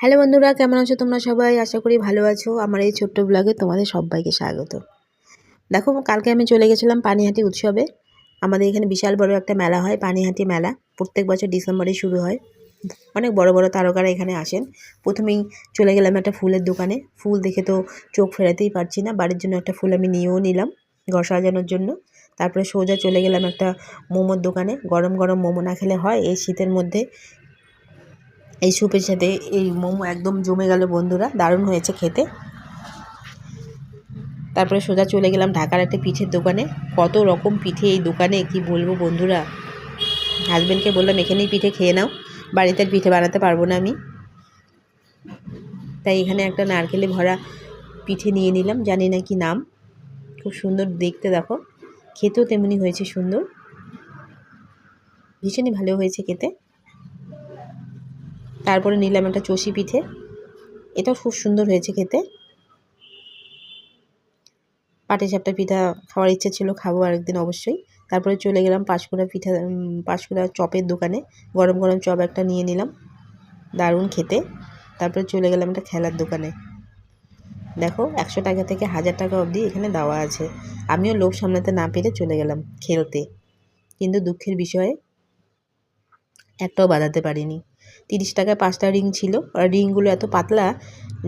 Hello বন্ধুরা, কেমন আছো তোমরা সবাই? আশা করি ভালো আছো। আমার এই ছোট্ট ব্লগে তোমাদের সবাইকে স্বাগত। দেখো, কালকে আমি চলে গেছিলাম পানিহাটি উৎসবে। আমাদের এখানে বিশাল বড় একটা মেলা হয়, পানিহাটি মেলা। প্রত্যেক বছর ডিসেম্বরে শুরু হয়। অনেক বড় বড় তারকারা এখানে আসেন। প্রথমেই চলে গেলাম একটা ফুলের দোকানে। ফুল দেখে তো চোখ ফেরাতেই পারছি না। বাড়ির জন্য একটা ফুল আমি নিয়েও নিলাম ঘর সাজানোর জন্য। তারপরে সোজা চলে গেলাম একটা মোমোর দোকানে। গরম গরম মোমো না খেলে হয় এই শীতের মধ্যে। এই স্যুপের সাথে এই মোমো একদম জমে গেল বন্ধুরা, দারুণ হয়েছে খেতে। তারপরে সোজা চলে গেলাম ঢাকার একটা পিঠের দোকানে। কত রকম পিঠে এই দোকানে, কি বলবো বন্ধুরা। হাজব্যান্ডকে বললাম এখানেই পিঠে খেয়ে নাও, বাড়িতে আর পিঠে বানাতে পারবো না আমি। তাই এখানে একটা নারকেলে ভরা পিঠে নিয়ে নিলাম, জানি না কি নাম। খুব সুন্দর দেখতে, দেখো খেতেও তেমনি হয়েছে সুন্দর, ভীষণই ভালো হয়েছে খেতে। তারপরে নিলাম একটা চষি পিঠে, এটাও খুব সুন্দর হয়েছে খেতে। পাটিসাপটা পিঠা খাওয়ার ইচ্ছে ছিল, খাবো আরেকদিন অবশ্যই। তারপরে চলে গেলাম পাঁশকুড়া চপের দোকানে। গরম গরম চপ একটা নিয়ে নিলাম, দারুণ খেতে। তারপরে চলে গেলাম একটা খেলার দোকানে। দেখো, 100 টাকা থেকে 1000 টাকা অবধি এখানে দেওয়া আছে। আমিও লোভ সামলাতে না পেরে চলে গেলাম খেলতে, কিন্তু দুঃখের বিষয়ে একটাও বাঁধাতে পারিনি। 30 টাকায় 5টা রিং ছিল, আর রিংগুলো এত পাতলা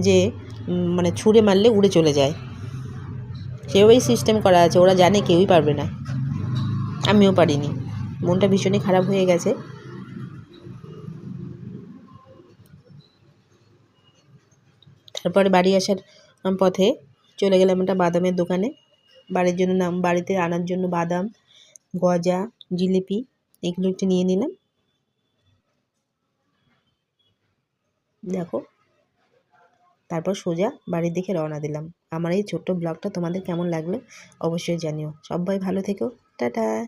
যে মানে ছুঁড়ে মারলে উড়ে চলে যায়। সেভাবেই সিস্টেম করা আছে, ওরা জানে কেউই পারবে না। আমিও পারিনি, মনটা ভীষণই খারাপ হয়ে গেছে। তারপরে বাড়ি আসার পথে চলে গেলাম একটা বাদামের দোকানে। বাড়িতে আনার জন্য বাদাম, গজা, জিলিপি এগুলো একটু নিয়ে নিলাম। দেখো, তারপর সোজা বাড়ির দিকে রওনা দিলাম। আমার এই ছোট্ট ব্লগটা তোমাদের কেমন লাগলো অবশ্যই জানিও। সবাই ভালো থেকো, টাটা।